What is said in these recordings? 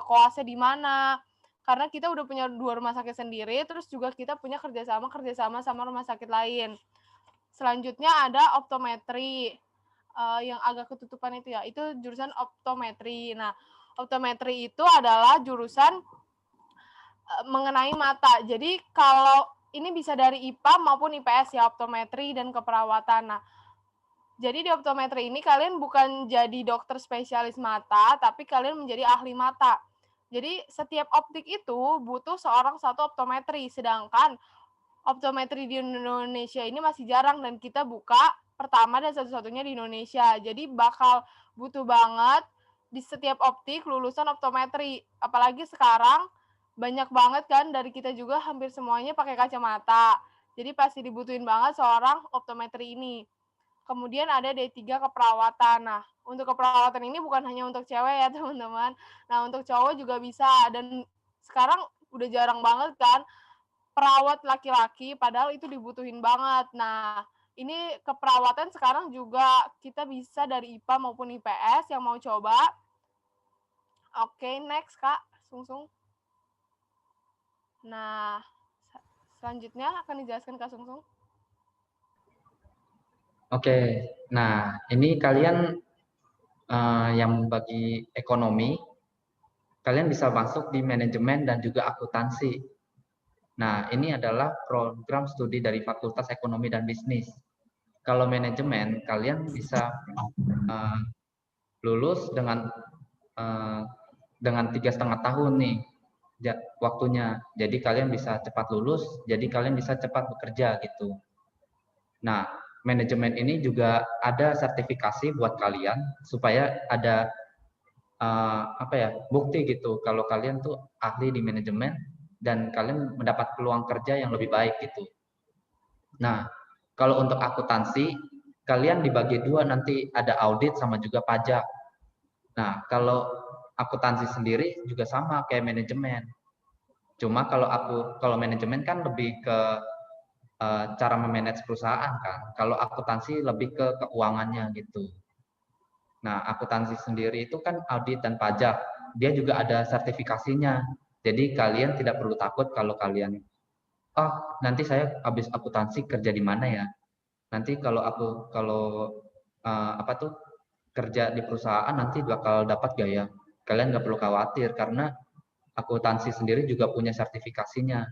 koasnya di mana. Karena kita udah punya 2 rumah sakit sendiri, terus juga kita punya kerjasama sama rumah sakit lain. Selanjutnya ada optometri, yang agak ketutupan itu ya, itu jurusan optometri. Nah, optometri itu adalah jurusan mengenai mata. Jadi kalau ini bisa dari IPA maupun IPS ya, optometri dan keperawatan. Nah, jadi di optometri ini kalian bukan jadi dokter spesialis mata, tapi kalian menjadi ahli mata. Jadi setiap optik itu butuh seorang satu optometri, sedangkan optometri di Indonesia ini masih jarang dan kita buka pertama dan satu-satunya di Indonesia. Jadi bakal butuh banget di setiap optik lulusan optometri. Apalagi sekarang banyak banget kan dari kita juga hampir semuanya pakai kacamata. Jadi pasti dibutuhin banget seorang optometri ini. Kemudian ada D3 keperawatan. Nah, untuk keperawatan ini bukan hanya untuk cewek ya, teman-teman. Nah, untuk cowok juga bisa dan sekarang udah jarang banget kan perawat laki-laki padahal itu dibutuhin banget. Nah, ini keperawatan sekarang juga kita bisa dari IPA maupun IPS yang mau coba. Oke, next Kak, Sungsung. Nah, selanjutnya akan dijelaskan Kak Sungsung. Oke, nah ini kalian yang bagi ekonomi, kalian bisa masuk di manajemen dan juga akuntansi. Nah, ini adalah program studi dari Fakultas Ekonomi dan Bisnis. Kalau manajemen, kalian bisa lulus dengan 3,5 tahun nih waktunya. Jadi kalian bisa cepat lulus, jadi kalian bisa cepat bekerja gitu. Nah, manajemen ini juga ada sertifikasi buat kalian supaya ada bukti gitu kalau kalian tuh ahli di manajemen dan kalian mendapat peluang kerja yang lebih baik gitu. Nah, kalau untuk akuntansi kalian dibagi dua, nanti ada audit sama juga pajak. Nah, kalau akuntansi sendiri juga sama kayak manajemen. Cuma kalau manajemen kan lebih ke cara memanage perusahaan kan. Kalau akuntansi lebih ke keuangannya gitu. Nah, akuntansi sendiri itu kan audit dan pajak. Dia juga ada sertifikasinya. Jadi kalian tidak perlu takut kalau kalian, oh nanti saya habis akuntansi kerja di mana ya? Nanti kerja di perusahaan nanti bakal dapat gak ya? Kalian nggak perlu khawatir karena akuntansi sendiri juga punya sertifikasinya.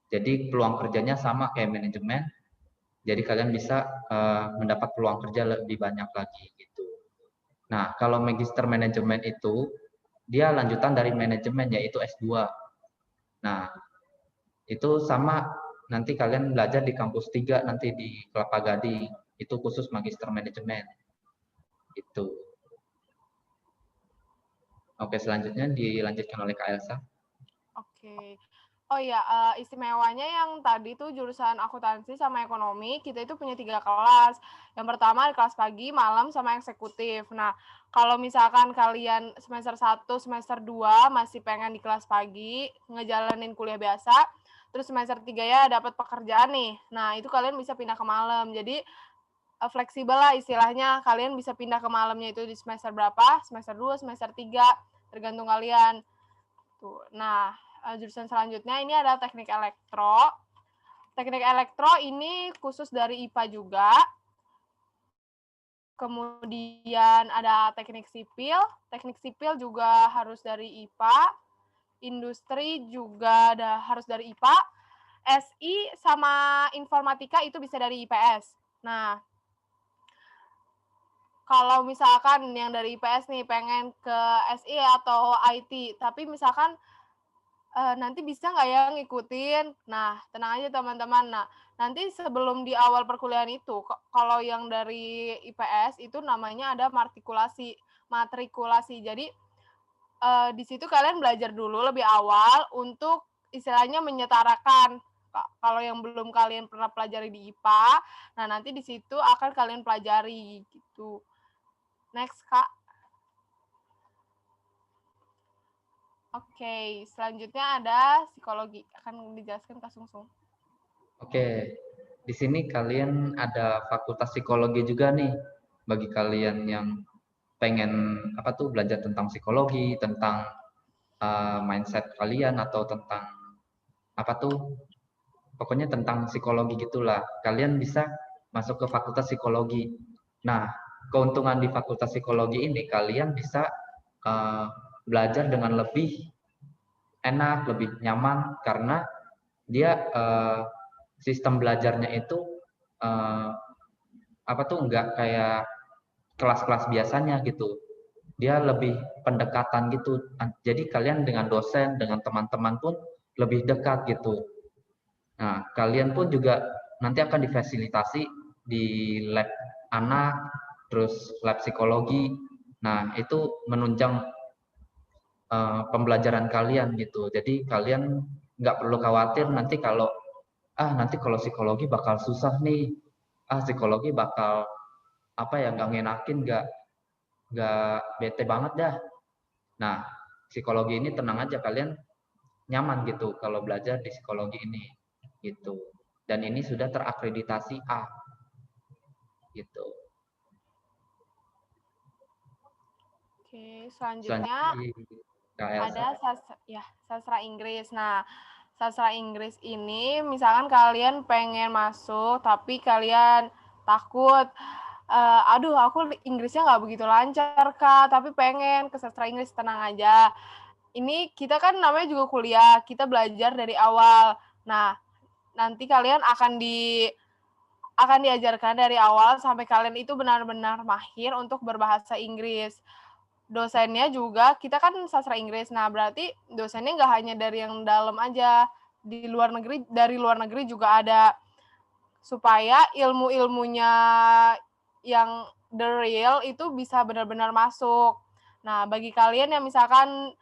Jadi peluang kerjanya sama kayak manajemen. Jadi kalian bisa mendapat peluang kerja lebih banyak lagi gitu. Nah, kalau magister manajemen itu dia lanjutan dari manajemen yaitu S2. Nah, itu sama nanti kalian belajar di kampus 3 nanti di Kelapa Gading. Itu khusus magister manajemen. Itu. Oke, selanjutnya dilanjutkan oleh Kak Elsa. Oke. Oh iya, istimewanya yang tadi tuh jurusan akuntansi sama ekonomi, kita itu punya 3 kelas. Yang pertama kelas pagi, malam, sama eksekutif. Nah, kalau misalkan kalian semester 1, semester 2 masih pengen di kelas pagi, ngejalanin kuliah biasa, terus semester 3 ya dapat pekerjaan nih. Nah, itu kalian bisa pindah ke malam. Jadi, fleksibel lah istilahnya, kalian bisa pindah ke malamnya itu di semester berapa, semester 2, semester 3, tergantung kalian. Tuh. Nah, jurusan selanjutnya ini ada teknik elektro. Teknik elektro ini khusus dari IPA juga. Kemudian ada teknik sipil. Teknik sipil juga harus dari IPA. Industri juga harus dari IPA. SI sama informatika itu bisa dari IPS. Nah, kalau misalkan yang dari IPS nih pengen ke SI atau IT, tapi misalkan nanti bisa nggak ya ngikutin? Nah, tenang aja teman-teman. Nah, nanti sebelum di awal perkuliahan itu, kalau yang dari IPS itu namanya ada matrikulasi. Jadi, di situ kalian belajar dulu lebih awal untuk istilahnya menyetarakan. Kalau yang belum kalian pernah pelajari di IPA, nah nanti di situ akan kalian pelajari gitu. Next, Kak. Oke, selanjutnya ada psikologi. Akan dijelaskan Kak Sungsung. Oke, di sini kalian ada fakultas psikologi juga nih bagi kalian yang pengen belajar tentang psikologi, tentang mindset kalian atau tentang pokoknya tentang psikologi gitulah. Kalian bisa masuk ke fakultas psikologi. Nah, keuntungan di fakultas psikologi ini kalian bisa belajar dengan lebih enak, lebih nyaman karena dia sistem belajarnya itu enggak kayak kelas-kelas biasanya gitu. Dia lebih pendekatan gitu. Jadi kalian dengan dosen, dengan teman-teman pun lebih dekat gitu. Nah, kalian pun juga nanti akan difasilitasi di lab anak, terus lab psikologi. Nah, itu menunjang pembelajaran kalian gitu. Jadi kalian nggak perlu khawatir nanti kalau psikologi bakal susah nih. Psikologi bakal nggak ngenakin, nggak bete banget dah. Nah, psikologi ini tenang aja, kalian nyaman gitu kalau belajar di psikologi ini gitu. Dan ini sudah terakreditasi A gitu. Oke, selanjutnya ada sastra Inggris. Nah, sastra Inggris ini misalkan kalian pengen masuk tapi kalian takut, aduh aku Inggrisnya nggak begitu lancar Kak, tapi pengen ke sastra Inggris, tenang aja. Ini kita kan namanya juga kuliah, kita belajar dari awal. Nah, nanti kalian akan diajarkan dari awal sampai kalian itu benar-benar mahir untuk berbahasa Inggris. Dosennya juga, kita kan sastra Inggris, nah berarti dosennya nggak hanya dari yang dalam aja, dari luar negeri juga ada, supaya ilmu-ilmunya yang the real itu bisa benar-benar masuk. Nah, bagi kalian yang misalkan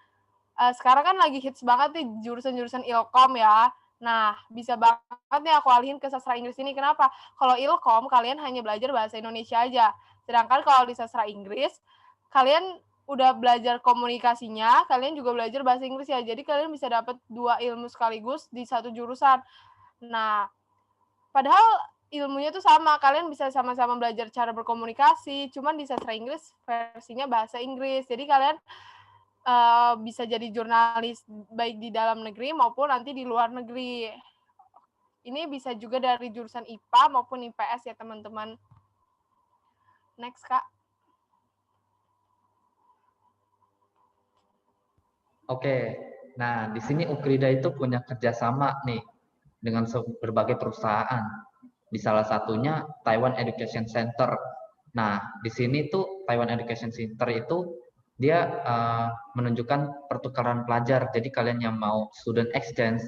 sekarang kan lagi hits banget nih jurusan-jurusan Ilkom ya. Nah, bisa banget nih aku alihin ke sastra Inggris ini. Kenapa? Kalau Ilkom, kalian hanya belajar bahasa Indonesia aja. Sedangkan kalau di sastra Inggris, kalian udah belajar komunikasinya, kalian juga belajar bahasa Inggris ya. Jadi kalian bisa dapat 2 ilmu sekaligus di satu jurusan. Nah, padahal ilmunya tuh sama, kalian bisa sama-sama belajar cara berkomunikasi, cuman di sastra Inggris versinya bahasa Inggris. Jadi kalian bisa jadi jurnalis baik di dalam negeri maupun nanti di luar negeri. Ini bisa juga dari jurusan IPA maupun IPS ya teman-teman. Next, Kak. Oke, nah di sini Ukrida itu punya kerjasama nih dengan berbagai perusahaan. Di salah satunya Taiwan Education Center. Nah, di sini tuh Taiwan Education Center itu dia menunjukkan pertukaran pelajar. Jadi kalian yang mau student exchange,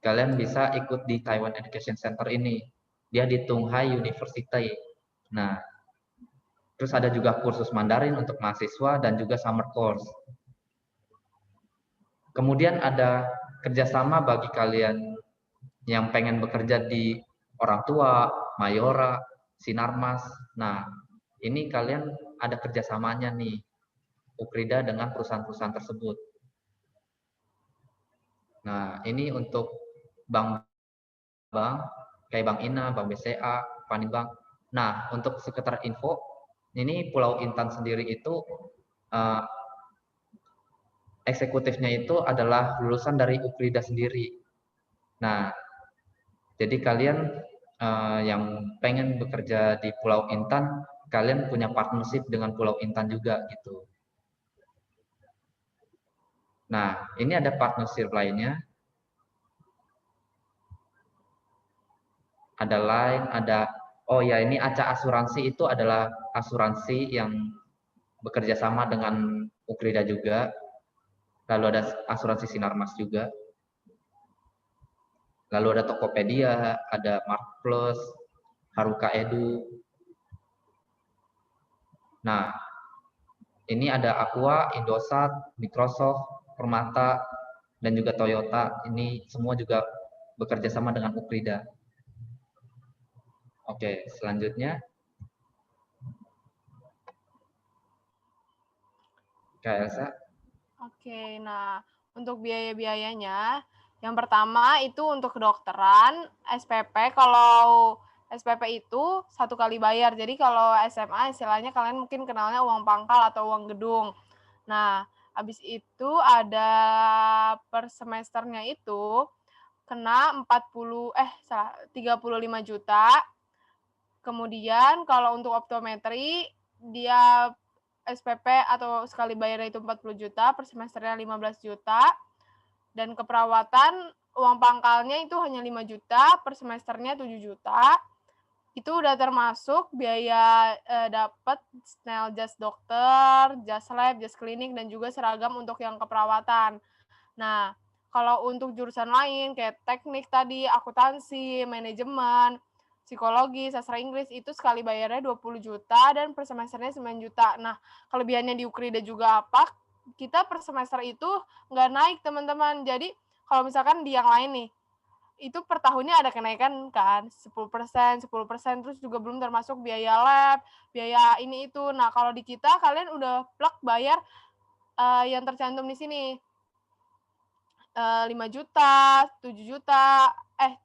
kalian bisa ikut di Taiwan Education Center ini. Dia di Tunghai University. Nah, terus ada juga kursus Mandarin untuk mahasiswa dan juga summer course. Kemudian ada kerjasama bagi kalian yang pengen bekerja di orang tua, Mayora, Sinarmas. Nah, ini kalian ada kerjasamanya nih, Ukrida dengan perusahaan-perusahaan tersebut. Nah, ini untuk bank kayak Bank Ina, Bank BCA, Panibank. Nah, untuk sekitar info, ini Pulau Intan sendiri itu eksekutifnya itu adalah lulusan dari Ukrida sendiri. Nah, jadi kalian yang pengen bekerja di Pulau Intan, kalian punya partnership dengan Pulau Intan juga gitu. Nah, ini ada partnership lainnya. Ada lain, ini Aca Asuransi itu adalah asuransi yang bekerja sama dengan Ukrida juga. Lalu ada asuransi Sinarmas juga. Lalu ada Tokopedia, ada Mark Plus, Haruka Edu. Nah, ini ada Aqua, Indosat, Microsoft, Permata, dan juga Toyota. Ini semua juga bekerja sama dengan Ukrida. Oke, selanjutnya. Kak Elsa. Oke, nah untuk biaya-biayanya, yang pertama itu untuk kedokteran, SPP kalau SPP itu 1 kali bayar. Jadi kalau SMA istilahnya kalian mungkin kenalnya uang pangkal atau uang gedung. Nah, habis itu ada per semesternya itu kena 35 juta. Kemudian kalau untuk optometri dia SPP atau sekali bayarnya itu 40 juta, per semesternya 15 juta. Dan keperawatan uang pangkalnya itu hanya 5 juta, per semesternya 7 juta. Itu udah termasuk biaya dapat snel jas dokter, jas lab, jas klinik, dan juga seragam untuk yang keperawatan. Nah, kalau untuk jurusan lain kayak teknik tadi, akuntansi, manajemen, psikologi, sastra Inggris itu sekali bayarnya 20 juta dan per semesternya 9 juta. Nah, kelebihannya di Ukrida juga apa? Kita per semester itu nggak naik, teman-teman. Jadi, kalau misalkan di yang lain nih, itu per tahunnya ada kenaikan kan, 10%, terus juga belum termasuk biaya lab, biaya ini itu. Nah, kalau di kita kalian udah plek bayar yang tercantum di sini. 5 juta, 7 juta,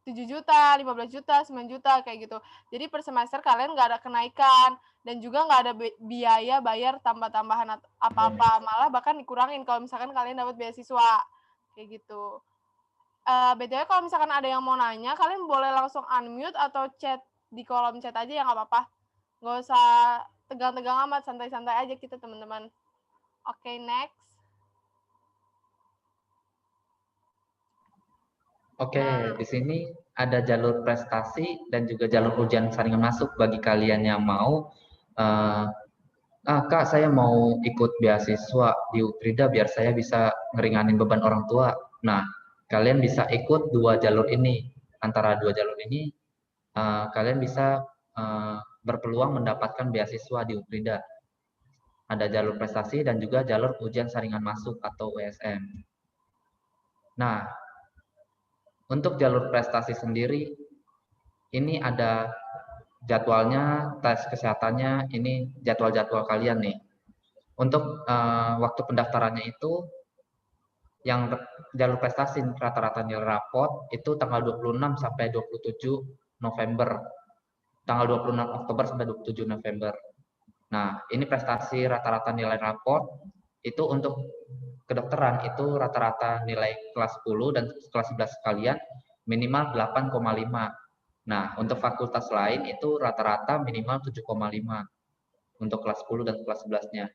7 juta, 15 juta, 9 juta, kayak gitu. Jadi per semester kalian nggak ada kenaikan, dan juga nggak ada biaya bayar tambah-tambahan apa-apa, malah bahkan dikurangin kalau misalkan kalian dapat beasiswa, kayak gitu. BTW kalau misalkan ada yang mau nanya, kalian boleh langsung unmute atau chat di kolom chat aja ya, nggak apa-apa. Nggak usah tegang-tegang amat, santai-santai aja kita, teman-teman. Oke, next. Oke, di sini ada jalur prestasi dan juga jalur ujian saringan masuk bagi kalian yang mau. Kak, saya mau ikut beasiswa di Ukrida biar saya bisa ngeringanin beban orang tua. Nah, kalian bisa ikut dua jalur ini. Antara dua jalur ini, kalian bisa berpeluang mendapatkan beasiswa di Ukrida. Ada jalur prestasi dan juga jalur ujian saringan masuk atau USM. Nah, untuk jalur prestasi sendiri, ini ada jadwalnya, tes kesehatannya, ini jadwal-jadwal kalian nih. Untuk waktu pendaftarannya itu, yang jalur prestasi rata-rata nilai rapot itu tanggal 26 sampai 27 November. Tanggal 26 Oktober sampai 27 November. Nah, ini prestasi rata-rata nilai rapot itu untuk kedokteran itu rata-rata nilai kelas 10 dan kelas 11 sekalian minimal 8,5. Nah, untuk fakultas lain itu rata-rata minimal 7,5 untuk kelas 10 dan kelas 11-nya.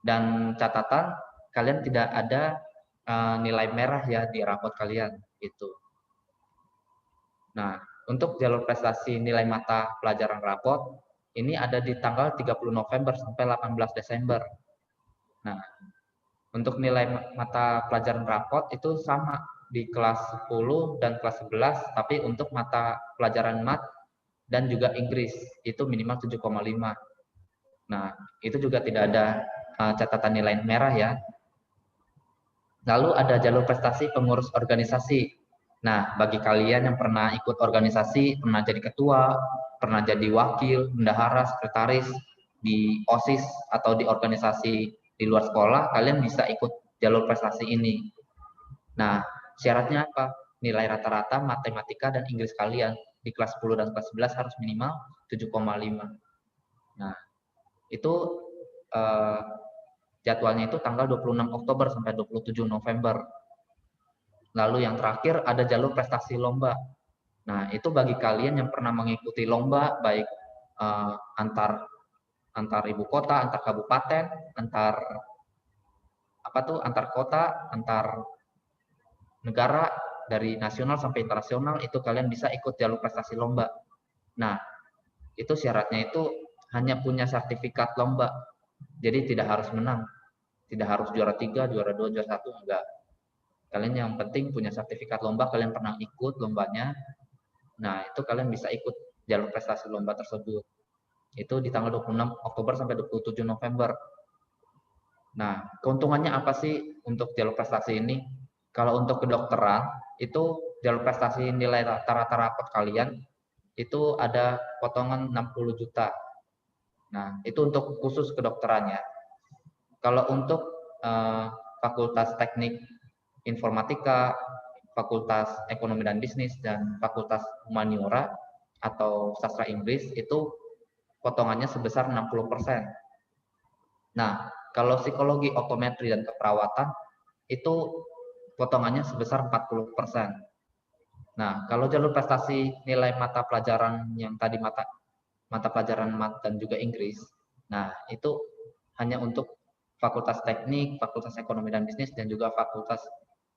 Dan catatan kalian tidak ada nilai merah ya di rapot kalian gitu. Nah, untuk jalur prestasi nilai mata pelajaran rapot ini ada di tanggal 30 November sampai 18 Desember. Nah, untuk nilai mata pelajaran rapot itu sama di kelas 10 dan kelas 11, tapi untuk mata pelajaran mat dan juga Inggris itu minimal 7,5. Nah, itu juga tidak ada catatan nilai merah ya. Lalu ada jalur prestasi pengurus organisasi. Nah, bagi kalian yang pernah ikut organisasi, pernah jadi ketua, pernah jadi wakil, bendahara, sekretaris di OSIS atau di organisasi di luar sekolah, kalian bisa ikut jalur prestasi ini. Nah, syaratnya apa? Nilai rata-rata matematika dan Inggris kalian di kelas 10 dan kelas 11 harus minimal 7,5. Nah, itu jadwalnya itu tanggal 26 Oktober sampai 27 November. Lalu yang terakhir ada jalur prestasi lomba. Nah, itu bagi kalian yang pernah mengikuti lomba baik antar ibu kota, antar kabupaten, antar kota, antar negara, dari nasional sampai internasional, itu kalian bisa ikut jalur prestasi lomba. Nah, itu syaratnya itu hanya punya sertifikat lomba. Jadi tidak harus menang. Tidak harus juara 3, juara 2, juara 1, enggak. Kalian yang penting punya sertifikat lomba, kalian pernah ikut lombanya. Nah, itu kalian bisa ikut jalur prestasi lomba tersebut. Itu di tanggal 26 Oktober sampai 27 November. Nah, keuntungannya apa sih untuk jalur prestasi ini? Kalau untuk kedokteran, itu jalur prestasi nilai rata-rata rapot kalian, itu ada potongan 60 juta. Nah, itu untuk khusus kedokterannya. Kalau untuk fakultas teknik informatika, fakultas ekonomi dan bisnis, dan fakultas humaniora, atau sastra Inggris itu potongannya sebesar 60%. Nah, kalau psikologi, optometri, dan keperawatan itu potongannya sebesar 40%. Nah, kalau jalur prestasi nilai mata pelajaran yang tadi mata pelajaran mat dan juga Inggris, nah itu hanya untuk Fakultas Teknik, Fakultas Ekonomi dan Bisnis, dan juga Fakultas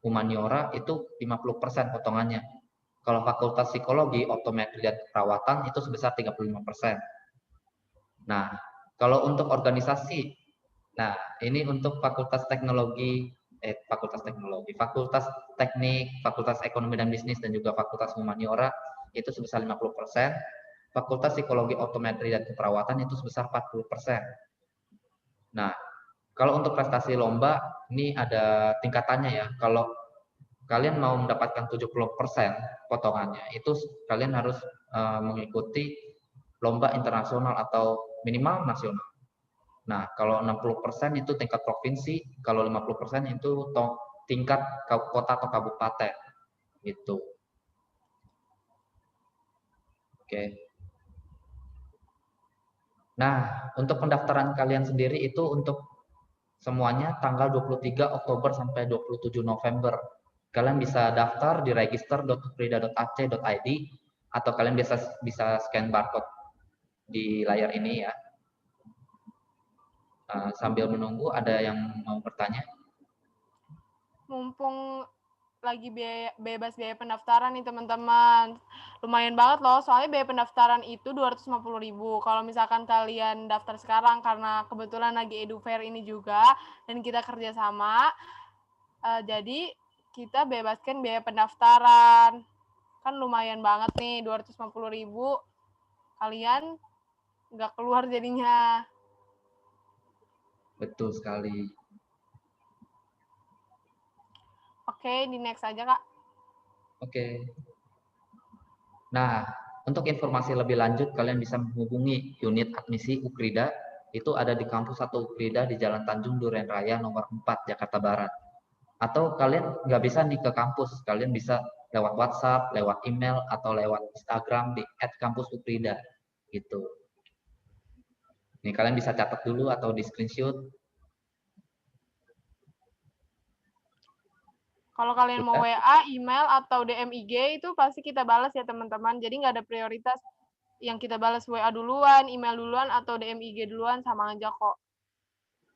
Humaniora itu 50% potongannya. Kalau Fakultas Psikologi, Optometri, dan Keperawatan itu sebesar 35%. Nah, kalau untuk organisasi, nah ini untuk Fakultas Fakultas Teknik, Fakultas Ekonomi dan Bisnis, dan juga Fakultas Humaniora itu sebesar 50%. Fakultas Psikologi, Optometri, dan Keperawatan itu sebesar 40%. Nah, kalau untuk prestasi lomba, ini ada tingkatannya ya. Kalau kalian mau mendapatkan 70% potongannya, itu kalian harus mengikuti lomba internasional atau minimal nasional. Nah, kalau 60% itu tingkat provinsi, kalau 50% itu tingkat kota atau kabupaten. Gitu. Oke. Nah, untuk pendaftaran kalian sendiri itu untuk semuanya tanggal 23 Oktober sampai 27 November. Kalian bisa daftar di register.ukrida.ac.id atau kalian bisa scan barcode di layar ini ya. Sambil menunggu, ada yang mau bertanya? Mumpung lagi bebas biaya pendaftaran nih teman-teman. Lumayan banget loh, soalnya biaya pendaftaran itu 250.000. Kalau misalkan kalian daftar sekarang karena kebetulan lagi EduFair ini juga dan kita kerjasama, jadi kita bebaskan biaya pendaftaran. Kan lumayan banget nih, 250.000. Kalian nggak keluar jadinya. Betul sekali. Oke, di next aja Kak. Oke. Nah, untuk informasi lebih lanjut, kalian bisa menghubungi unit admisi Ukrida. Itu ada di kampus 1 Ukrida di Jalan Tanjung Duren Raya nomor 4, Jakarta Barat. Atau kalian nggak bisa nih ke kampus, kalian bisa lewat WhatsApp, lewat email, atau lewat Instagram di @kampusukrida gitu. Nih kalian bisa catat dulu atau di screenshot. Kalau kalian mau Sudah? WA, email, atau DM IG itu pasti kita balas ya teman-teman. Jadi nggak ada prioritas yang kita balas WA duluan, email duluan, atau DM IG duluan, sama aja kok.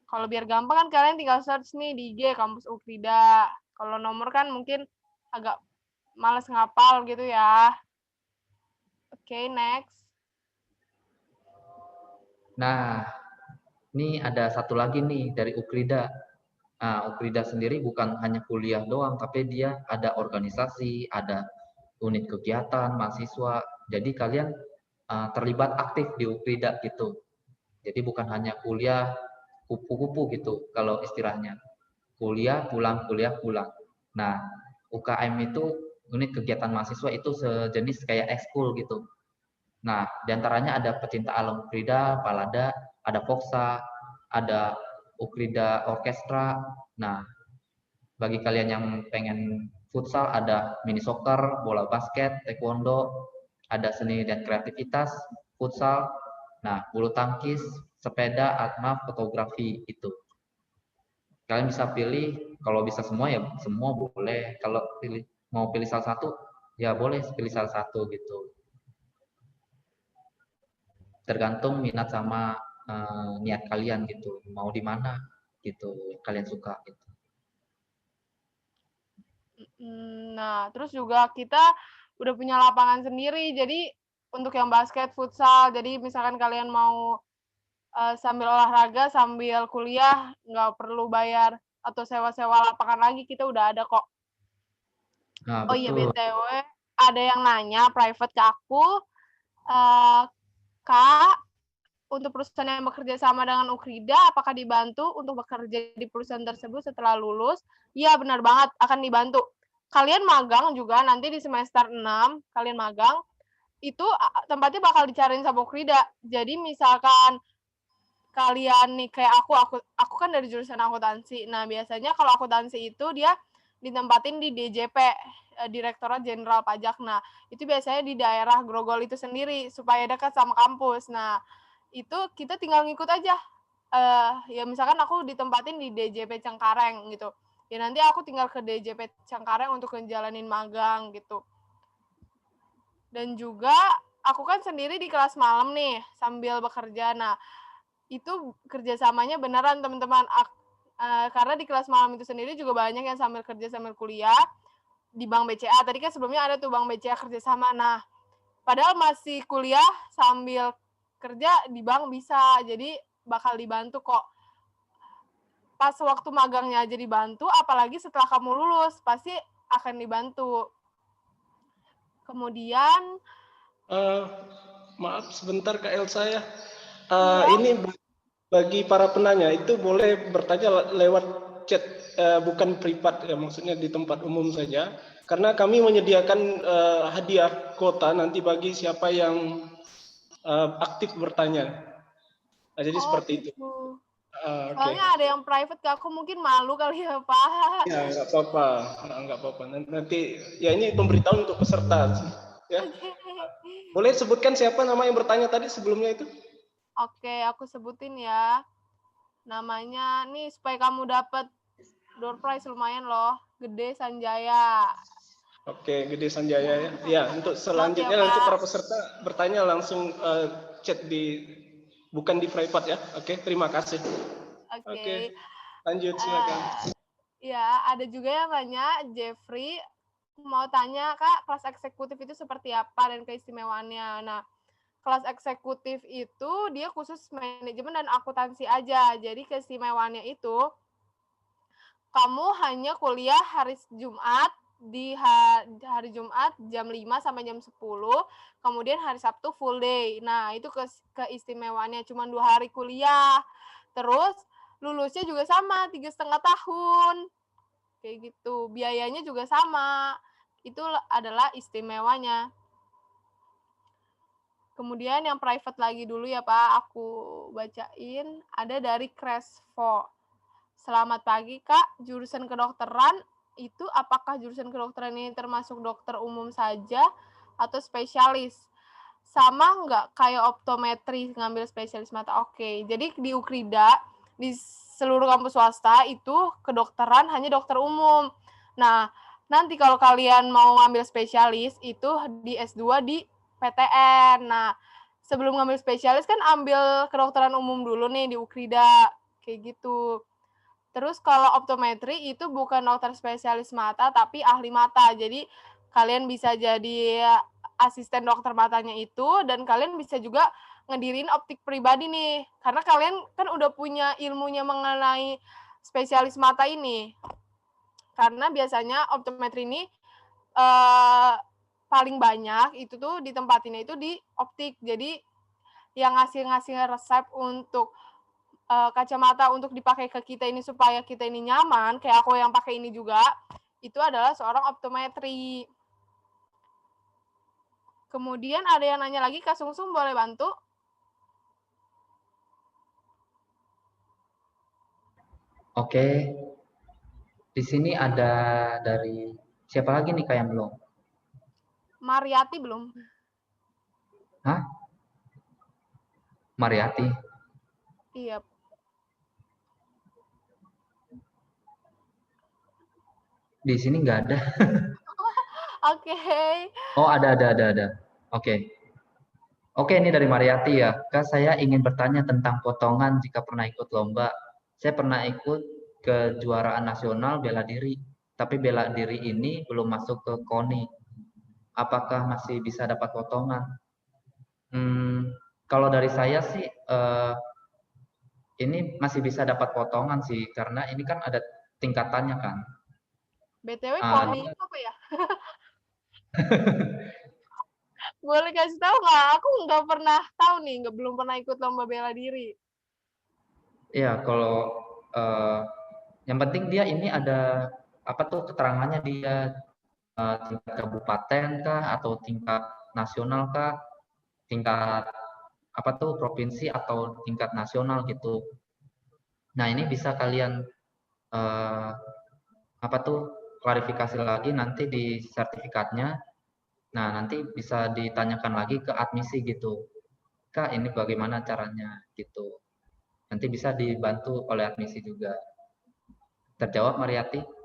Kalau biar gampang kan kalian tinggal search nih di IG Kampus Ukrida. Kalau nomor kan mungkin agak males ngapal gitu ya. Oke, next. Nah, ini ada satu lagi nih dari Ukrida. Nah, Ukrida sendiri bukan hanya kuliah doang, tapi dia ada organisasi, ada unit kegiatan, mahasiswa. Jadi kalian terlibat aktif di Ukrida gitu. Jadi bukan hanya kuliah kupu-kupu gitu kalau istilahnya. Kuliah pulang. Nah, UKM itu unit kegiatan mahasiswa itu sejenis kayak ekskul gitu. Nah, diantaranya ada pecinta alam Ukrida, Palada, ada Poksa, ada Ukrida Orkestra. Nah, bagi kalian yang pengen futsal, ada mini soccer, bola basket, taekwondo, ada seni dan kreativitas, futsal, nah bulu tangkis, sepeda, atma, fotografi itu. Kalian bisa pilih, kalau bisa semua ya semua boleh. Kalau mau pilih salah satu, ya boleh pilih salah satu gitu. Tergantung minat sama niat kalian gitu, mau di mana gitu, kalian suka gitu. Nah, terus juga kita udah punya lapangan sendiri. Jadi untuk yang basket, futsal, jadi misalkan kalian mau sambil olahraga, sambil kuliah, nggak perlu bayar atau sewa-sewa lapangan lagi, kita udah ada kok. Nah, Oh iya, betul. BTW, ada yang nanya private ke aku, Kak, untuk perusahaan yang bekerja sama dengan Ukrida, apakah dibantu untuk bekerja di perusahaan tersebut setelah lulus? Iya, benar banget, akan dibantu. Kalian magang juga nanti di semester 6, kalian magang, itu tempatnya bakal dicariin sama Ukrida. Jadi misalkan kalian nih kayak aku kan dari jurusan akuntansi. Nah, biasanya kalau akuntansi itu dia ditempatin di DJP, Direktorat Jenderal Pajak. Nah, itu biasanya di daerah Grogol itu sendiri supaya dekat sama kampus. Nah, itu kita tinggal ngikut aja. Ya misalkan aku ditempatin di DJP Cengkareng gitu. Ya nanti aku tinggal ke DJP Cengkareng untuk ngejalanin magang gitu. Dan juga aku kan sendiri di kelas malam nih sambil bekerja. Nah, itu kerjasamanya beneran teman-teman. Karena di kelas malam itu sendiri juga banyak yang sambil kerja sambil kuliah di Bank BCA. Tadi kan sebelumnya ada tuh Bank BCA kerjasama. Nah, padahal masih kuliah sambil kerja di bank bisa. Jadi bakal dibantu kok. Pas waktu magangnya aja dibantu, apalagi setelah kamu lulus, pasti akan dibantu. Kemudian Maaf sebentar Kak Elsa ya. Ya. Ini bagi para penanya itu boleh bertanya lewat chat, bukan privat ya, maksudnya di tempat umum saja. Karena kami menyediakan hadiah kuota nanti bagi siapa yang aktif bertanya. Nah, jadi seperti itu. Gitu. Oke. Soalnya ada yang private ke aku, mungkin malu kali ya Pak. Ya nggak apa-apa, nggak apa-apa. Nanti ya ini pemberitahuan untuk peserta. Ya. Oke. Boleh sebutkan siapa nama yang bertanya tadi sebelumnya itu? Oke, aku sebutin ya. Namanya nih supaya kamu dapat door prize lumayan loh. Gede Sanjaya. Oke, Gede Sanjaya ya. Ya, untuk selanjutnya Maaf ya, nanti Pak. para peserta bertanya langsung chat bukan di private ya. Oke, terima kasih. Oke, lanjut silakan. Ya, ada juga yang nanya, Jeffrey mau tanya, Kak, kelas eksekutif itu seperti apa dan keistimewaannya. Nah, kelas eksekutif itu dia khusus manajemen dan akuntansi aja. Jadi keistimewaannya itu kamu hanya kuliah hari Jumat di hari Jumat jam 5 sampai jam 10, kemudian hari Sabtu full day. Nah, itu keistimewaannya cuma 2 hari kuliah. Terus lulusnya juga sama, 3,5 tahun. Kayak gitu. Biayanya juga sama. Itu adalah istimewanya. Kemudian yang private lagi dulu ya Pak, aku bacain. Ada dari Crespo. Selamat pagi Kak, jurusan kedokteran itu apakah jurusan kedokteran ini termasuk dokter umum saja atau spesialis? Sama nggak kayak optometri ngambil spesialis mata? Oke, jadi di Ukrida, di seluruh kampus swasta itu kedokteran hanya dokter umum. Nah, nanti kalau kalian mau ngambil spesialis itu di S2 di PTN. Nah, sebelum ngambil spesialis kan ambil kedokteran umum dulu nih di Ukrida, kayak gitu. Terus kalau optometri itu bukan dokter spesialis mata tapi ahli mata. Jadi kalian bisa jadi asisten dokter matanya itu dan kalian bisa juga ngedirin optik pribadi nih. Karena kalian kan udah punya ilmunya mengenai spesialis mata ini. Karena biasanya optometri ini paling banyak itu tuh ditempatinnya itu di optik. Jadi yang ngasih resep untuk kacamata untuk dipakai ke kita ini supaya kita ini nyaman, kayak aku yang pakai ini juga, itu adalah seorang optometri. Kemudian ada yang nanya lagi, Kak Sungsung boleh bantu? Oke. Di sini ada dari siapa lagi nih Kak yang belum? Mariati belum? Hah? Mariati. Iya. Di sini nggak ada. Oke. Oh, ada. Oke. Oke, ini dari Mariati ya. Kak, saya ingin bertanya tentang potongan jika pernah ikut lomba. Saya pernah ikut kejuaraan nasional bela diri, tapi bela diri ini belum masuk ke KONI. Apakah masih bisa dapat potongan? Kalau dari saya sih, ini masih bisa dapat potongan sih, karena ini kan ada tingkatannya kan. BTW KONI Dia itu apa ya? Boleh kasih tahu nggak? Aku nggak pernah tahu nih, belum pernah ikut lomba bela diri. ya kalau yang penting dia ini ada apa tuh keterangannya dia tingkat kabupaten kah atau tingkat nasional kah, tingkat apa tuh provinsi atau tingkat nasional gitu. Nah ini bisa kalian apa tuh klarifikasi lagi nanti di sertifikatnya. Nah, nanti bisa ditanyakan lagi ke admisi gitu. Kak, ini bagaimana caranya gitu. Nanti bisa dibantu oleh admisi juga. Terjawab, Mariati?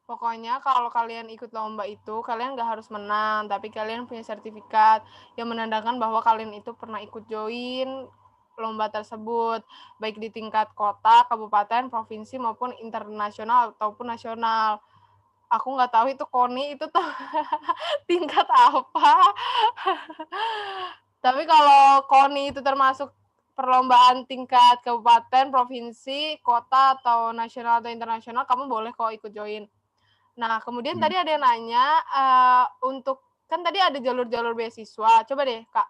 Pokoknya kalau kalian ikut lomba itu, kalian nggak harus menang, tapi kalian punya sertifikat yang menandakan bahwa kalian itu pernah ikut join lomba tersebut, baik di tingkat kota, kabupaten, provinsi, maupun internasional ataupun nasional. Aku nggak tahu itu KONI itu tingkat apa. Tapi kalau KONI itu termasuk perlombaan tingkat kabupaten, provinsi, kota, atau nasional atau internasional, kamu boleh kok ikut join. Nah, kemudian tadi ada yang nanya, untuk kan tadi ada jalur-jalur beasiswa. Coba deh, Kak,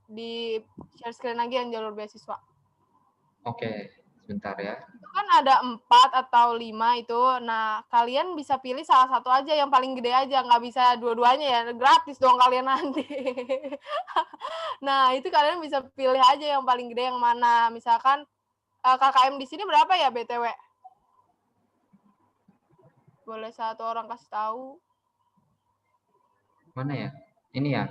di share screen lagi yang jalur beasiswa. Oke, sebentar ya. Itu kan ada 4 atau 5 itu. Nah, kalian bisa pilih salah satu aja, yang paling gede aja. Nggak bisa dua-duanya ya, gratis dong kalian nanti. Nah, itu kalian bisa pilih aja yang paling gede yang mana. Misalkan, KKM di sini berapa ya, BTW? Boleh satu orang kasih tahu? Mana ya? Ini ya?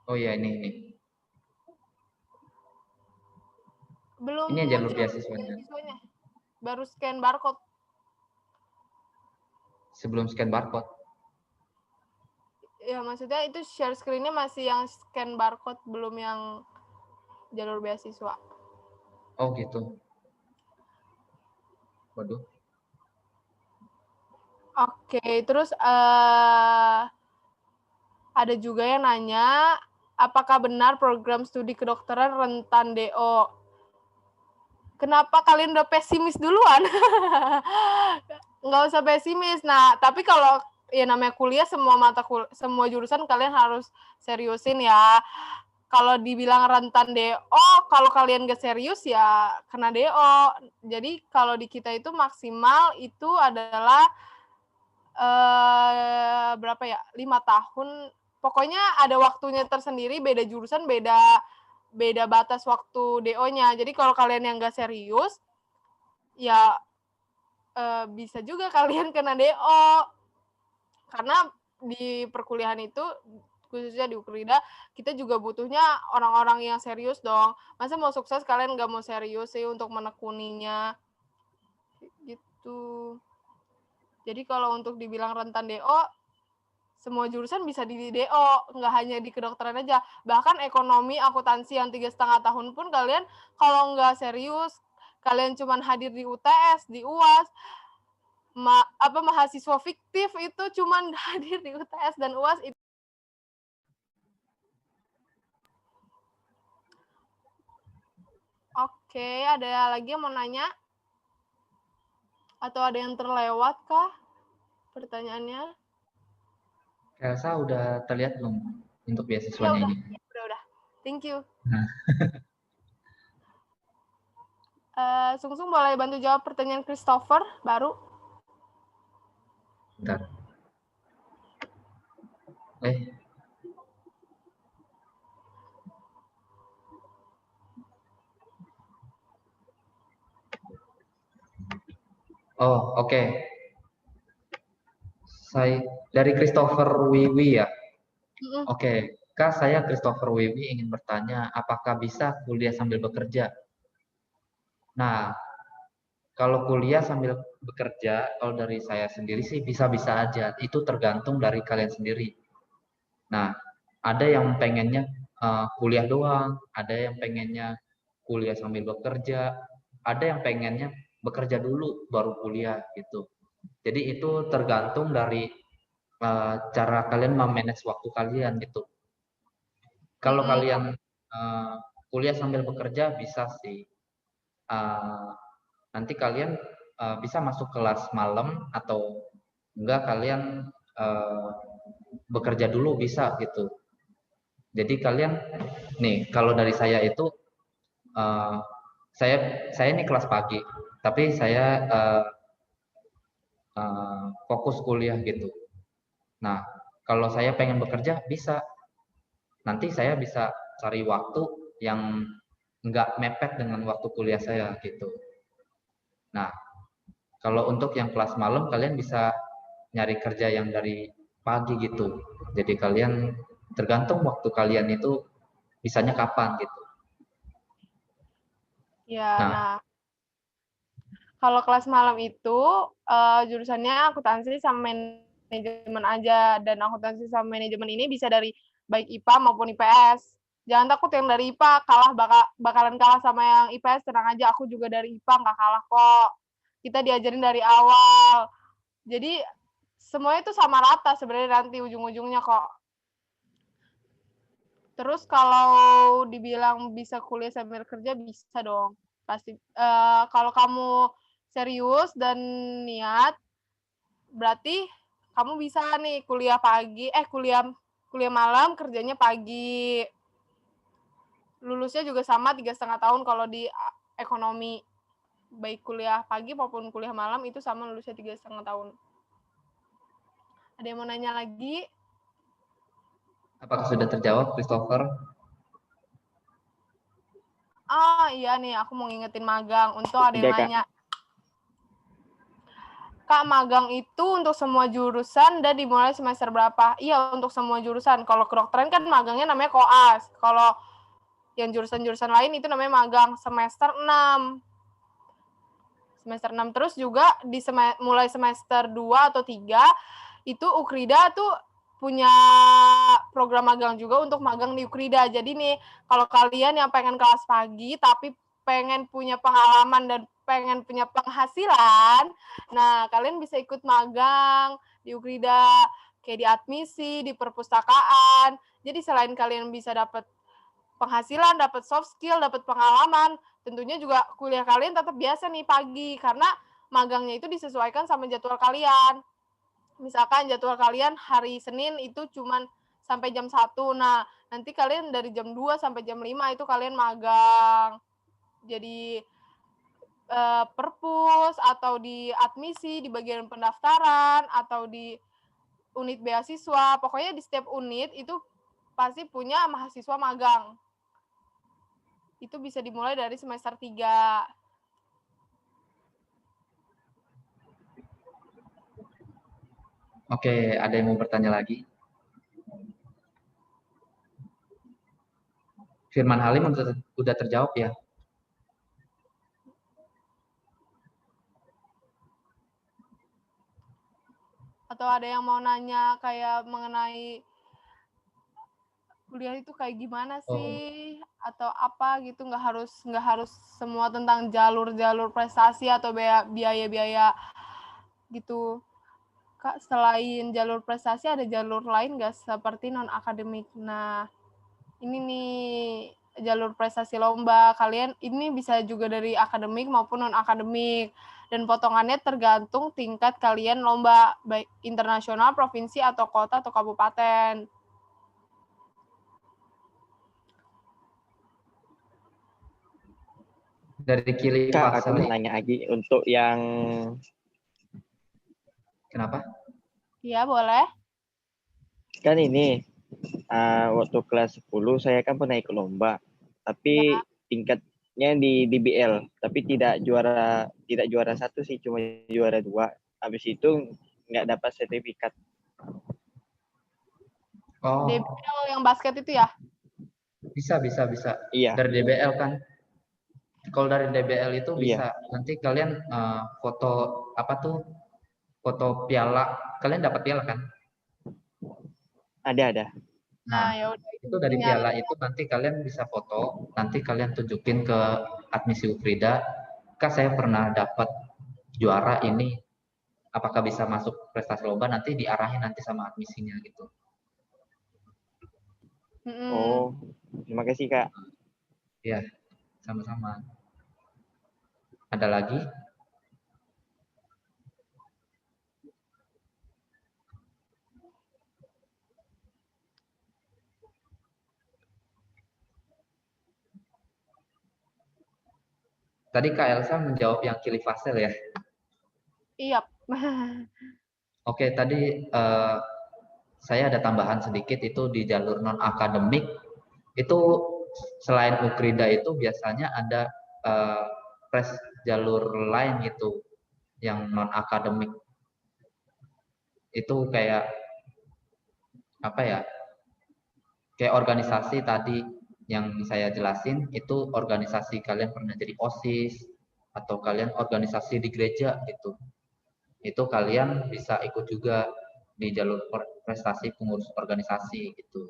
Oh ya, ini. Belum Ini jalur muncul beasiswanya. Baru scan barcode. Sebelum scan barcode. Ya, maksudnya itu share screen-nya masih yang scan barcode, belum yang jalur beasiswa. Oh gitu. Waduh. Oke, terus ada juga yang nanya, apakah benar program studi kedokteran rentan DO? Kenapa kalian udah pesimis duluan? Nggak usah pesimis. Nah, tapi kalau ya namanya kuliah, semua jurusan kalian harus seriusin ya. Kalau dibilang rentan DO, kalau kalian gak serius ya kena DO. Jadi kalau di kita itu maksimal itu adalah berapa ya? 5 tahun. Pokoknya ada waktunya tersendiri, beda jurusan, beda batas waktu DO-nya. Jadi kalau kalian yang gak serius, ya bisa juga kalian kena DO. Karena di perkuliahan itu, khususnya di Ukrida, kita juga butuhnya orang-orang yang serius dong. Masa mau sukses kalian nggak mau serius sih untuk menekuninya? Gitu. Jadi kalau untuk dibilang rentan DO, semua jurusan bisa di DO, nggak hanya di kedokteran aja. Bahkan ekonomi, akuntansi yang 3,5 tahun pun kalian kalau nggak serius, kalian cuma hadir di UTS, di UAS, mahasiswa fiktif itu cuma hadir di UTS dan UAS itu. Oke, ada lagi yang mau nanya? Atau ada yang terlewat kah pertanyaannya? Elsa udah terlihat belum untuk beasiswanya ini? Udah. Thank you. Nah. Sungsung boleh bantu jawab pertanyaan Christopher baru? Bentar. Oh, oke. Saya dari Christopher Wiwi ya. Oke, Kak, saya Christopher Wiwi ingin bertanya, apakah bisa kuliah sambil bekerja? Nah, kalau kuliah sambil bekerja, kalau dari saya sendiri sih bisa-bisa aja. Itu tergantung dari kalian sendiri. Nah, ada yang pengennya kuliah doang, ada yang pengennya kuliah sambil bekerja, ada yang pengennya bekerja dulu baru kuliah gitu. Jadi itu tergantung dari cara kalian memanage waktu kalian gitu. Kalau kalian kuliah sambil bekerja bisa sih. Nanti kalian bisa masuk kelas malam atau enggak kalian bekerja dulu bisa gitu. Jadi kalian nih kalau dari saya itu saya ini kelas pagi, tapi saya fokus kuliah gitu. Nah, kalau saya pengen bekerja bisa. Nanti saya bisa cari waktu yang nggak mepet dengan waktu kuliah saya gitu. Nah, kalau untuk yang kelas malam kalian bisa nyari kerja yang dari pagi gitu. Jadi kalian tergantung waktu kalian itu bisanya kapan gitu. Ya, Nah, nah kalau kelas malam itu jurusannya akuntansi sama manajemen aja, dan akuntansi sama manajemen ini bisa dari baik IPA maupun IPS. Jangan takut yang dari IPA bakalan kalah sama yang IPS, tenang aja, aku juga dari IPA nggak kalah kok. Kita diajarin dari awal. Jadi semuanya itu sama rata sebenarnya nanti ujung-ujungnya kok. Terus kalau dibilang bisa kuliah sambil kerja, bisa dong. Pasti. Kalau kamu serius dan niat, berarti kamu bisa nih kuliah pagi, kuliah malam, kerjanya pagi. Lulusnya juga sama 3,5 tahun kalau di ekonomi. Baik kuliah pagi maupun kuliah malam itu sama lulusnya 3,5 tahun. Ada yang mau nanya lagi? apakah sudah terjawab, Christopher? Iya nih, aku mau ngingetin magang. Untuk ada yang Tidak, Kak. nanya. Kak, magang itu untuk semua jurusan dan dimulai semester berapa? Iya, untuk semua jurusan. Kalau kedokteran kan magangnya namanya koas. Kalau yang jurusan-jurusan lain itu namanya magang semester 6. Semester 6 terus juga mulai semester 2 atau 3 itu Ukrida tuh punya program magang juga untuk magang di Ukrida. Jadi nih, kalau kalian yang pengen kelas pagi tapi pengen punya pengalaman dan pengen punya penghasilan, nah kalian bisa ikut magang di Ukrida, kayak di admisi, di perpustakaan. Jadi selain kalian bisa dapat penghasilan, dapat soft skill, dapat pengalaman, tentunya juga kuliah kalian tetap biasa nih pagi, karena magangnya itu disesuaikan sama jadwal kalian. Misalkan jadwal kalian hari Senin itu cuman sampai jam 1. Nah, nanti kalian dari jam 2 sampai jam 5 itu kalian magang. Jadi perpus atau di admisi, di bagian pendaftaran atau di unit beasiswa. Pokoknya di setiap unit itu pasti punya mahasiswa magang. Itu bisa dimulai dari semester 3. Oke, ada yang mau bertanya lagi? Firman Halim udah terjawab ya? Atau ada yang mau nanya kayak mengenai kuliah itu kayak gimana sih, atau apa gitu, nggak harus semua tentang jalur prestasi atau biaya gitu. Kak, selain jalur prestasi ada jalur lain nggak seperti non akademik? Nah, ini nih jalur prestasi lomba kalian ini bisa juga dari akademik maupun non akademik, dan potongannya tergantung tingkat kalian lomba baik internasional, provinsi atau kota atau kabupaten. Dari Kili Kak, aku mau Faseli, nanya lagi untuk yang kenapa? Iya, boleh. kan ini waktu kelas 10 saya kan pernah ikut lomba, tapi tingkatnya di DBL, tapi tidak juara 1 sih, cuma juara 2. Habis itu nggak dapat sertifikat. Oh, DBL yang basket itu ya? bisa. Iya, Dari DBL kan. Kalau dari DBL itu iya, bisa nanti kalian foto apa tuh? Foto piala. Kalian dapat piala kan? ada. Nah, Ya udah, itu dari sinyal. piala itu nanti kalian bisa foto, nanti kalian tunjukin ke admisi Ukrida, Kak saya pernah dapat juara ini, apakah bisa masuk prestasi lomba, nanti diarahin nanti sama admisinya gitu. Oh, terima kasih, Kak. Ya, sama-sama. Ada lagi? Tadi Kak Elsa menjawab yang Kili Fasel ya? Iya. Oke, tadi saya ada tambahan sedikit itu di jalur non akademik itu selain Ukrida itu biasanya ada jalur lain gitu yang non akademik. Itu kayak apa ya? Kayak organisasi tadi yang saya jelasin, itu organisasi kalian pernah jadi OSIS atau kalian organisasi di gereja gitu. Itu kalian bisa ikut juga di jalur prestasi pengurus organisasi gitu.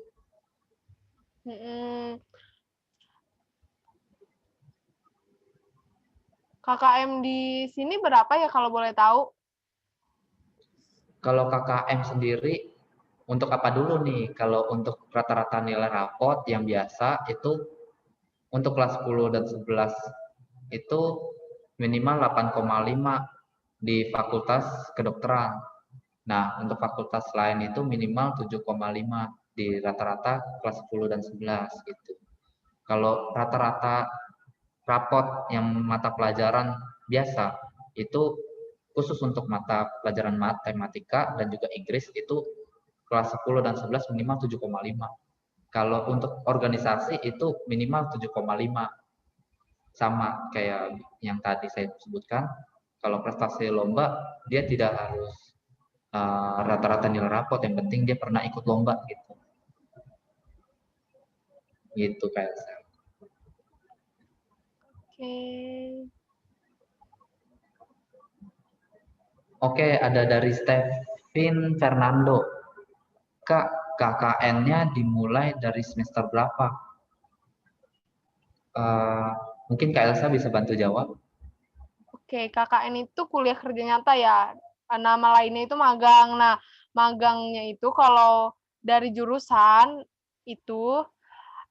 KKM di sini berapa ya kalau boleh tahu? Kalau KKM sendiri untuk apa dulu nih? Kalau untuk rata-rata nilai rapot yang biasa itu untuk kelas 10 dan 11 itu minimal 8,5 di fakultas kedokteran. Nah, untuk fakultas lain itu minimal 7,5 di rata-rata kelas 10 dan 11 gitu. Kalau rata-rata rapot yang mata pelajaran biasa itu khusus untuk mata pelajaran matematika dan juga Inggris itu kelas 10 dan 11 minimal 7,5. Kalau untuk organisasi itu minimal 7,5. Sama kayak yang tadi saya sebutkan, kalau prestasi lomba dia tidak harus rata-rata nilai rapot, yang penting dia pernah ikut lomba gitu. Gitu kayak saya. Oke, ada dari Stephen Fernando. Kak, KKN-nya dimulai dari semester berapa? Mungkin Kak Elsa bisa bantu jawab. Oke, KKN itu kuliah kerja nyata ya. Nama lainnya itu magang. Nah, magangnya itu kalau dari jurusan itu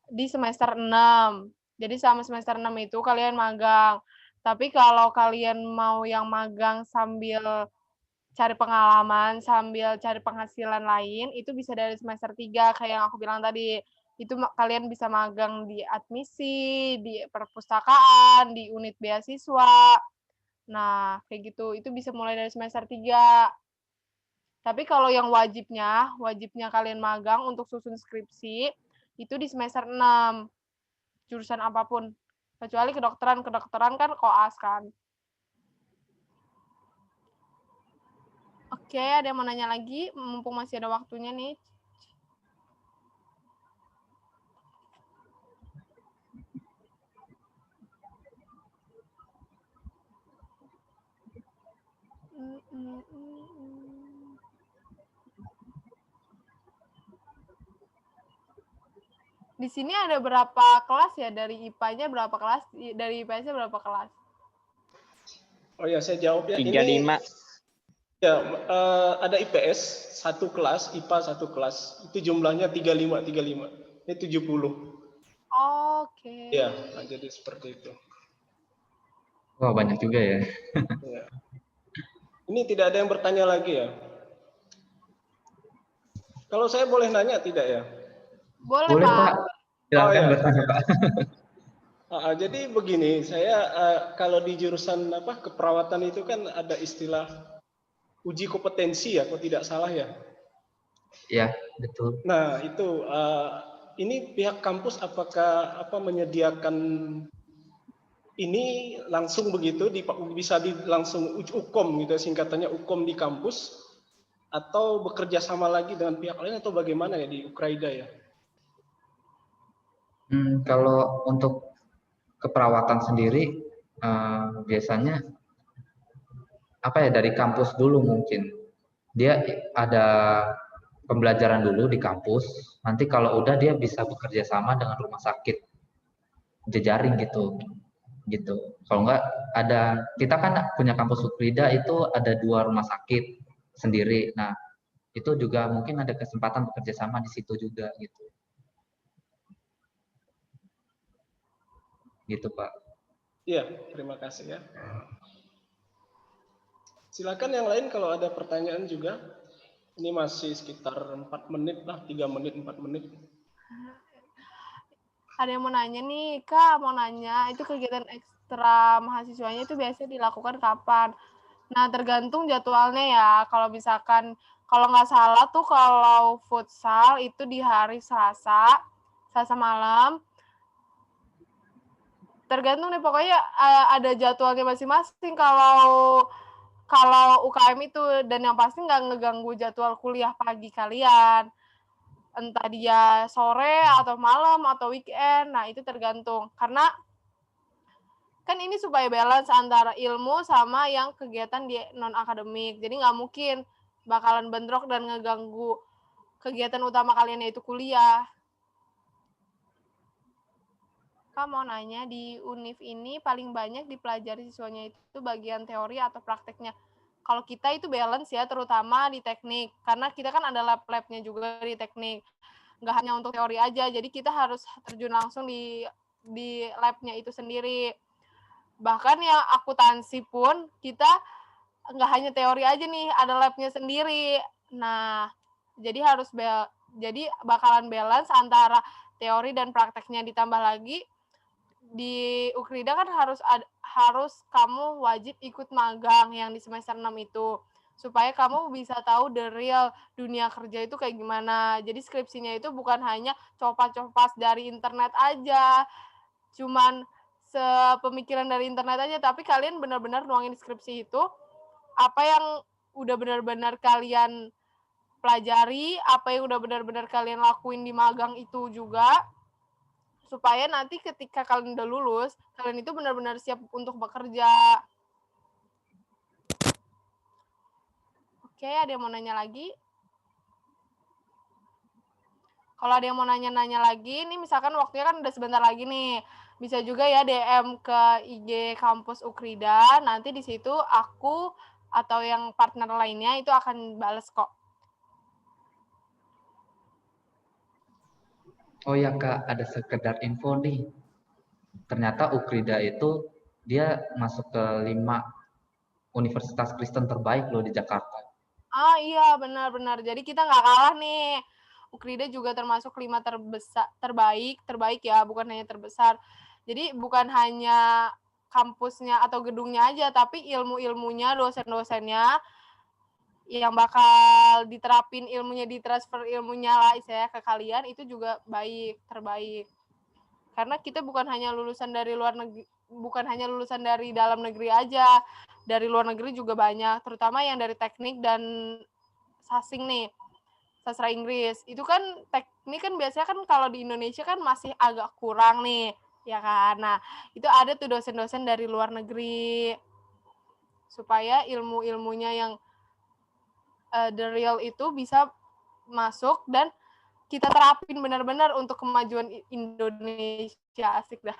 di semester 6. Jadi selama semester 6 itu kalian magang. Tapi kalau kalian mau yang magang sambil cari pengalaman, sambil cari penghasilan lain, itu bisa dari semester 3 kayak yang aku bilang tadi. Itu kalian bisa magang di admisi, di perpustakaan, di unit beasiswa. Nah, kayak gitu. Itu bisa mulai dari semester 3. Tapi kalau yang wajibnya kalian magang untuk susun skripsi, itu di semester 6. Jurusan apapun. Kecuali kedokteran kan koas kan. Oke, ada yang mau nanya lagi? Mumpung masih ada waktunya nih. Di sini ada berapa kelas ya? Dari IPA-nya berapa kelas? Dari IPS-nya berapa kelas? Oh ya, saya jawab ya. 35. Ya, ada IPS 1 kelas, IPA 1 kelas. Itu jumlahnya 35. Ini 70. Oke. Ya, nah jadi seperti itu. Wah, banyak juga ya. Ya. Ini tidak ada yang bertanya lagi ya? Kalau saya boleh nanya tidak ya? Boleh Boleh, Pak. Pak. Silakan ya. bertanya, Pak. Jadi begini, saya kalau di jurusan keperawatan itu kan ada istilah uji kompetensi ya, kalau tidak salah ya. Ya, betul. Nah, itu ini pihak kampus apakah menyediakan ini langsung begitu bisa langsung UKOM gitu, singkatannya UKOM di kampus, atau bekerja sama lagi dengan pihak lain, atau bagaimana ya di Ukraida ya? Kalau untuk keperawatan sendiri biasanya dari kampus dulu mungkin. Dia ada pembelajaran dulu di kampus, nanti kalau udah dia bisa bekerja sama dengan rumah sakit jejaring gitu. Kalau enggak kita kan punya kampus Ukrida itu ada 2 rumah sakit sendiri. Nah, itu juga mungkin ada kesempatan bekerja sama di situ juga gitu. Gitu, Pak. Iya, terima kasih ya. Silakan yang lain kalau ada pertanyaan juga. Ini masih sekitar 4 menit lah, 3 menit, 4 menit. Ada yang mau nanya nih, Kak, mau nanya, itu kegiatan ekstra mahasiswanya itu biasanya dilakukan kapan? Nah, tergantung jadwalnya ya. Kalau misalkan, kalau nggak salah tuh kalau futsal itu di hari Selasa malam. tergantung nih pokoknya ada jadwalnya masing-masing kalau UKM itu, dan yang pasti nggak ngeganggu jadwal kuliah pagi kalian. Entah dia sore atau malam atau weekend, nah itu tergantung. Karena kan ini supaya balance antara ilmu sama yang kegiatan di non-akademik. Jadi nggak mungkin bakalan bentrok dan ngeganggu kegiatan utama kalian yaitu kuliah. Kak mau nanya, di UNIF ini paling banyak dipelajari siswanya itu bagian teori atau prakteknya? Kalau kita itu balance ya, terutama di teknik. Karena kita kan ada lab-labnya juga di teknik. Nggak hanya untuk teori aja, jadi kita harus terjun langsung di labnya itu sendiri. Bahkan yang akuntansi pun kita nggak hanya teori aja nih, ada labnya sendiri. Nah, jadi jadi bakalan balance antara teori dan prakteknya, ditambah lagi di Ukrida kan harus kamu wajib ikut magang yang di semester 6 itu, supaya kamu bisa tahu the real dunia kerja itu kayak gimana. Jadi skripsinya itu bukan hanya copas-copas dari internet aja, cuman sepemikiran dari internet aja, tapi kalian benar-benar nuangin skripsi itu apa yang udah benar-benar kalian pelajari, apa yang udah benar-benar kalian lakuin di magang itu juga, supaya nanti ketika kalian udah lulus, kalian itu benar-benar siap untuk bekerja. Oke, ada yang mau nanya lagi? Kalau ada yang mau nanya-nanya lagi, nih misalkan waktunya kan udah sebentar lagi nih, bisa juga ya DM ke IG kampus Ukrida, nanti di situ aku atau yang partner lainnya itu akan bales kok. Oh ya Kak, ada sekedar info nih. Ternyata Ukrida itu dia masuk ke 5 universitas Kristen terbaik loh di Jakarta. Ah iya, benar-benar. Jadi kita nggak kalah nih. Ukrida juga termasuk 5 terbaik ya, bukan hanya terbesar. Jadi bukan hanya kampusnya atau gedungnya aja, tapi ilmu-ilmunya, dosen-dosennya yang bakal diterapin ilmunya, ditransfer ilmunya lah istilahnya ke kalian, itu juga terbaik. Karena kita bukan hanya lulusan dari luar negeri, bukan hanya lulusan dari dalam negeri aja, dari luar negeri juga banyak, terutama yang dari teknik dan sasing nih, sastra Inggris. Itu kan teknik kan biasanya kan kalau di Indonesia kan masih agak kurang nih, ya kan. Nah, itu ada tuh dosen-dosen dari luar negeri supaya ilmu-ilmunya yang the real itu bisa masuk dan kita terapin benar-benar untuk kemajuan Indonesia. Asik dah.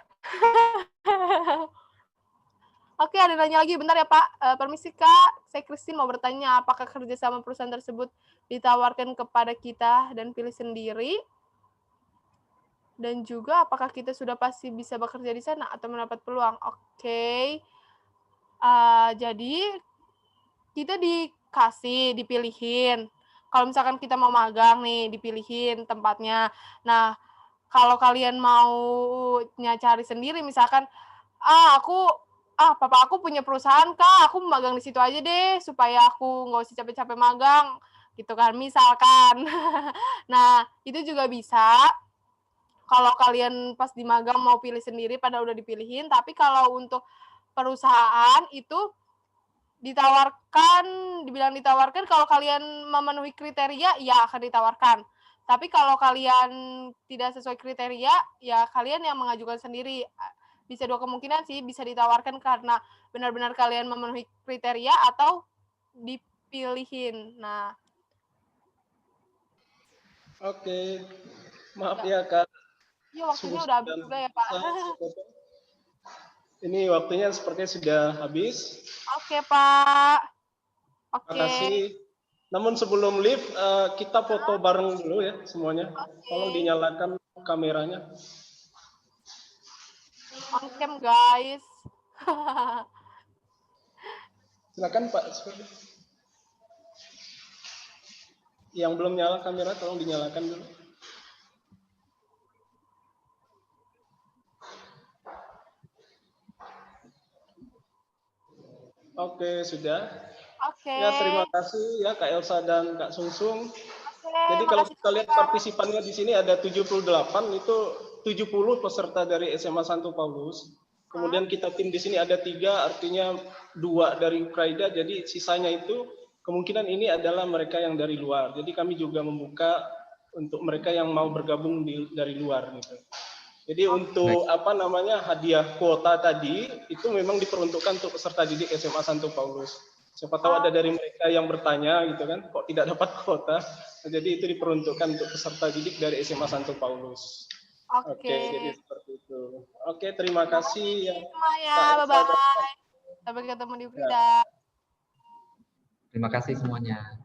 Oke, ada nanya lagi. Bentar ya Pak. Permisi Kak, saya Christine mau bertanya, apakah kerjasama perusahaan tersebut ditawarkan kepada kita dan pilih sendiri? Dan juga apakah kita sudah pasti bisa bekerja di sana atau mendapat peluang? Oke. Jadi kita dipilihin. Kalau misalkan kita mau magang nih, dipilihin tempatnya. Nah, kalau kalian maunya cari sendiri, misalkan, papa aku punya perusahaan Kak, aku magang di situ aja deh, supaya aku nggak usah capek-capek magang, gitu kan, misalkan. Nah, itu juga bisa. Kalau kalian pas di magang mau pilih sendiri, pada udah dipilihin, tapi kalau untuk perusahaan itu dibilang ditawarkan kalau kalian memenuhi kriteria, ya akan ditawarkan. Tapi kalau kalian tidak sesuai kriteria, ya kalian yang mengajukan sendiri. Bisa 2 kemungkinan sih, bisa ditawarkan karena benar-benar kalian memenuhi kriteria atau dipilihin. Nah. Oke. Maaf ya Kak. Iya, waktunya udah habis juga ya Pak. Ini waktunya sepertinya sudah habis. Oke Pak. Oke. Terima kasih. Namun sebelum live, kita foto bareng dulu ya semuanya. Tolong dinyalakan kameranya. On cam guys. Silakan Pak. Yang belum nyala kamera tolong dinyalakan dulu. Oke, sudah. Oke. Ya, terima kasih ya Kak Elsa dan Kak Sungsung. Oke, jadi kalau kita lihat partisipannya di sini ada 78, itu 70 peserta dari SMA Santo Paulus. Kemudian kita tim di sini ada 3, artinya 2 dari Ukraina. Jadi sisanya itu kemungkinan ini adalah mereka yang dari luar. Jadi kami juga membuka untuk mereka yang mau bergabung dari luar gitu. Jadi untuk hadiah kuota tadi itu memang diperuntukkan untuk peserta didik SMA Santo Paulus. Siapa tahu ada dari mereka yang bertanya gitu kan, kok tidak dapat kuota. Jadi itu diperuntukkan untuk peserta didik dari SMA Santo Paulus. Oke, jadi seperti itu. Oke, terima kasih. Semuanya, bye-bye. Sampai ketemu di Frida. Terima kasih semuanya.